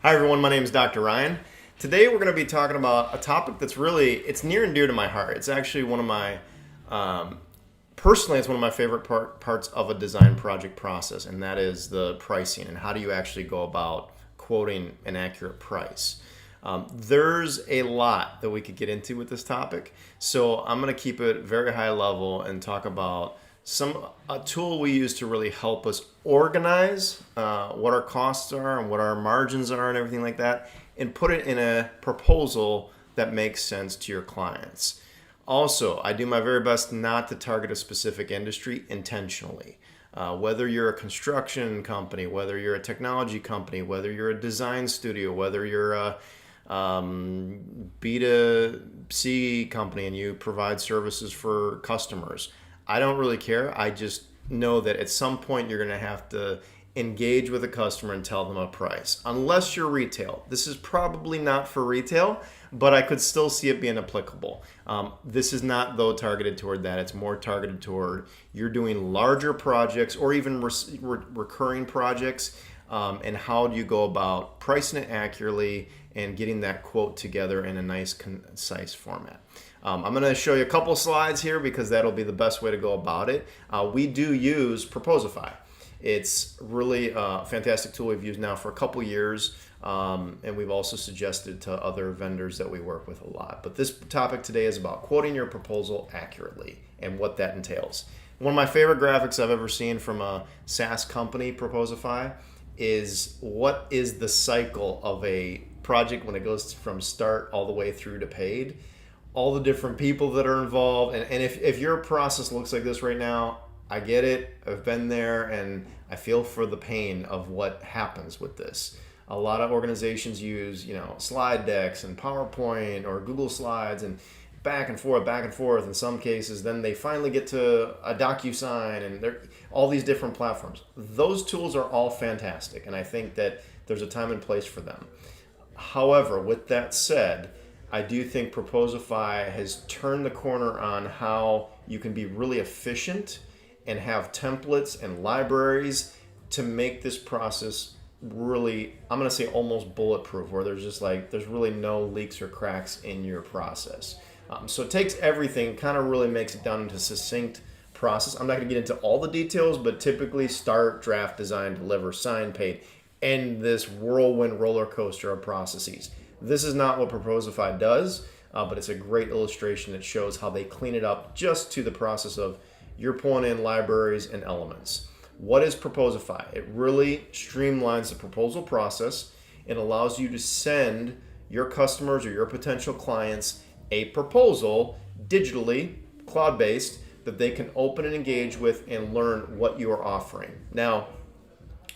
Hi everyone, my name is Dr. Ryan. Today we're going to be talking about a topic that's it's near and dear to my heart. It's actually one of my, personally, it's one of my favorite parts of a design project process, and that is the pricing and how do you actually go about quoting an accurate price. There's a lot that we could get into with this topic, so I'm going to keep it very high level and talk about a tool we use to really help us organize what our costs are and what our margins are and everything like that, and put it in a proposal that makes sense to your clients. Also, I do my very best not to target a specific industry intentionally. Whether you're a construction company, whether you're a technology company, whether you're a design studio, whether you're a B2C company and you provide services for customers, I don't really care. I just know that at some point you're going to have to engage with a customer and tell them a price. Unless you're retail. This is probably not for retail, but I could still see it being applicable. This is not, though, targeted toward that. It's more targeted toward you're doing larger projects or even recurring projects, and how do you go about pricing it accurately and getting that quote together in a nice, concise format. I'm going to show you a couple slides here because that'll be the best way to go about it. We do use Proposify. It's really a fantastic tool we've used now for a couple years, and we've also suggested to other vendors that we work with a lot. But this topic today is about quoting your proposal accurately and what that entails. One of my favorite graphics I've ever seen from a SaaS company, Proposify, is what is the cycle of a project when it goes from start all the way through to paid. All the different people that are involved. And if your process looks like this right now, I get it. I've been there and I feel for the pain of what happens with this. A lot of organizations use, slide decks and PowerPoint or Google Slides and back and forth in some cases. Then they finally get to a DocuSign and all these different platforms. Those tools are all fantastic, and I think that there's a time and place for them. However, with that said, I do think Proposify has turned the corner on how you can be really efficient and have templates and libraries to make this process really, I'm going to say almost bulletproof, where there's really no leaks or cracks in your process. So it takes everything, kind of really makes it down into a succinct process. I'm not going to get into all the details, but typically start, draft, design, deliver, sign, paid, and this whirlwind roller coaster of processes. This is not what Proposify does, but it's a great illustration that shows how they clean it up just to the process of you're pulling in libraries and elements. What is Proposify? It really streamlines the proposal process and allows you to send your customers or your potential clients a proposal digitally, cloud-based, that they can open and engage with and learn what you are offering. Now,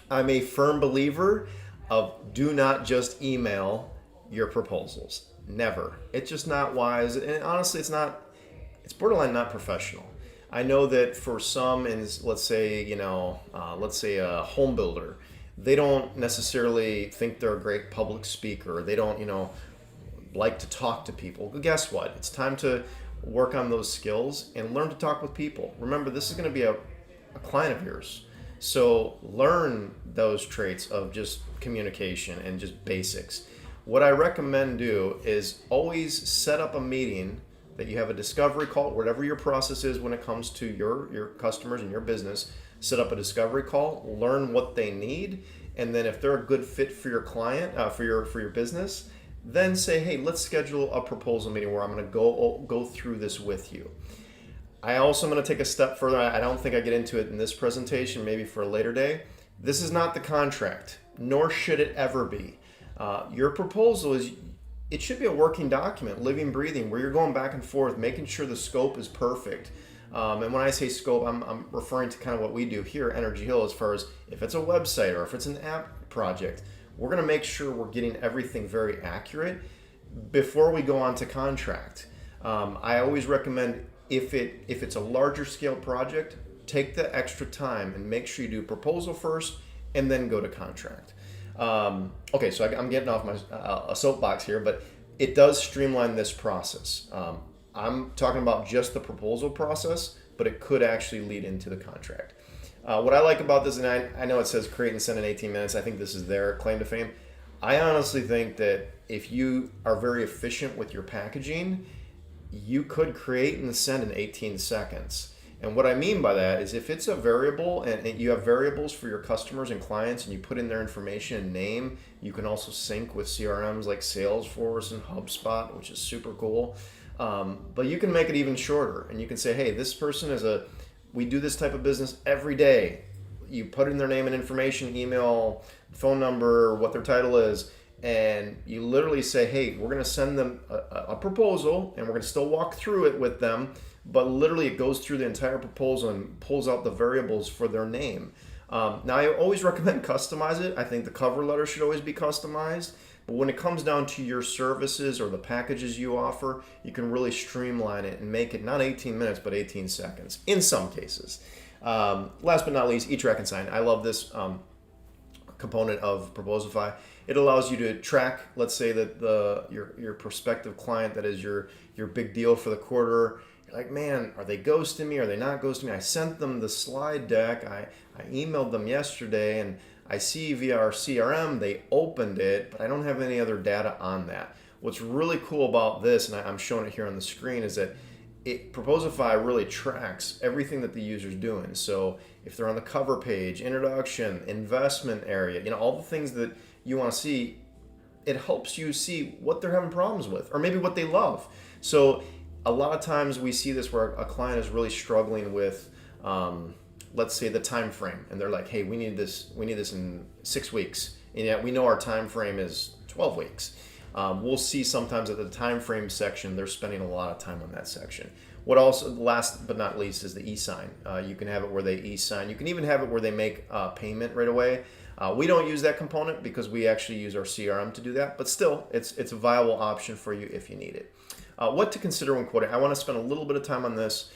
I'm a firm believer of do not just email your proposals. Never. It's just not wise, and honestly it's borderline not professional. I know that for some, let's say a home builder, they don't necessarily think they're a great public speaker. They don't like to talk to people. But guess what? It's time to work on those skills and learn to talk with people. Remember, this is going to be a client of yours. So learn those traits of just communication and just basics. What I recommend do is always set up a meeting that you have a discovery call, whatever your process is when it comes to your customers and your business. Set up a discovery call, learn what they need, and then if they're a good fit for your client, for your business, then say, hey, let's schedule a proposal meeting where I'm going to go through this with you. I also am going to take a step further. I don't think I get into it in this presentation, maybe for a later day. This is not the contract, nor should it ever be. Your proposal it should be a working document, living, breathing, where you're going back and forth, making sure the scope is perfect. And when I say scope, I'm referring to kind of what we do here at energyhill, as far as if it's a website or if it's an app project, we're going to make sure we're getting everything very accurate before we go on to contract. I always recommend if it's a larger scale project, take the extra time and make sure you do proposal first and then go to contract. Okay, so I'm getting off a soapbox here, but it does streamline this process. I'm talking about just the proposal process, but it could actually lead into the contract. What I like about this, and I know it says create and send in 18 minutes. I think this is their claim to fame. I honestly think that if you are very efficient with your packaging, you could create and send in 18 seconds. And what I mean by that is if it's a variable and you have variables for your customers and clients and you put in their information and name, you can also sync with CRMs like Salesforce and HubSpot, which is super cool. But you can make it even shorter and you can say, hey, this person we do this type of business every day. You put in their name and information, email, phone number, what their title is, and you literally say, hey, we're going to send them a proposal and we're going to still walk through it with them, but literally it goes through the entire proposal and pulls out the variables for their name. Now, I always recommend customize it. I think the cover letter should always be customized, but when it comes down to your services or the packages you offer, you can really streamline it and make it not 18 minutes, but 18 seconds in some cases. Last but not least, e-track and sign. I love this component of Proposify. It allows you to track, let's say that your prospective client that is your big deal for the quarter. You're like, man, are they ghosting me? Are they not ghosting me? I sent them the slide deck. I emailed them yesterday, and I see via our CRM they opened it, but I don't have any other data on that. What's really cool about this, and I'm showing it here on the screen, is that Proposify really tracks everything that the user's doing. So if they're on the cover page, introduction, investment area, all the things that you want to see, it helps you see what they're having problems with or maybe what they love. So a lot of times we see this where a client is really struggling with, let's say, the time frame, and they're like, hey, we need this in 6 weeks, and yet we know our time frame is 12 weeks. We'll see sometimes at the time frame section, they're spending a lot of time on that section. What also, last but not least, is the e-sign. You can have it where they e-sign. You can even have it where they make payment right away. We don't use that component because we actually use our CRM to do that, but still, it's a viable option for you if you need it. What to consider when quoting. I want to spend a little bit of time on this.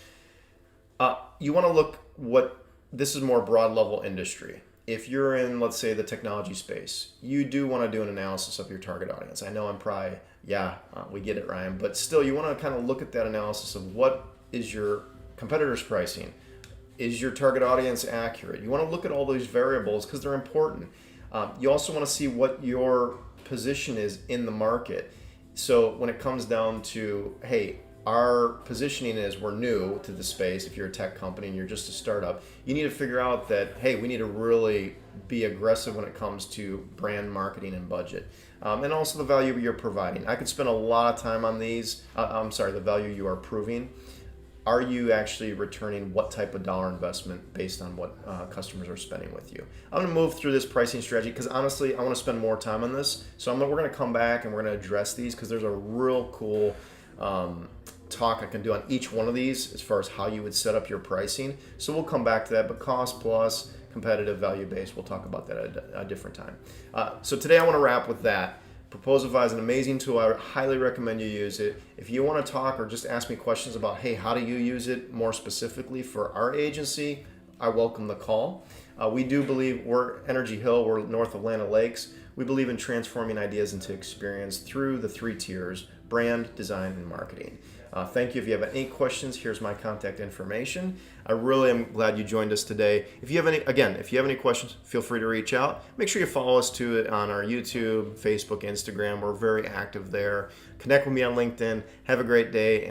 You want to look this is more broad level industry. If you're in, let's say, the technology space, you do want to do an analysis of your target audience. I know I'm probably, we get it, Ryan, but still you want to kind of look at that analysis of what is your competitors' pricing. Is your target audience accurate? You want to look at all those variables because they're important. You also want to see what your position is in the market. So when it comes down to, hey, our positioning is we're new to the space. If you're a tech company and you're just a startup, you need to figure out that, hey, we need to really be aggressive when it comes to brand marketing and budget. And also the value you're providing. I could spend a lot of time on these. The value you are proving. Are you actually returning what type of dollar investment based on what customers are spending with you? I'm going to move through this pricing strategy because honestly, I want to spend more time on this. So we're going to come back and we're going to address these because there's a real cool talk I can do on each one of these as far as how you would set up your pricing. So we'll come back to that, but cost plus, competitive, value-based, we'll talk about that at a different time. So today I want to wrap with that. Proposify is an amazing tool. I highly recommend you use it. If you want to talk or just ask me questions about, hey, how do you use it more specifically for our agency, I welcome the call. We do believe we're Energy Hill, we're north of Land Lakes. We believe in transforming ideas into experience through the 3 tiers, brand, design, and marketing. Thank you. If you have any questions, here's my contact information. I really am glad you joined us today. If you have any questions, feel free to reach out. Make sure you follow us on our YouTube, Facebook, Instagram. We're very active there. Connect with me on LinkedIn. Have a great day. And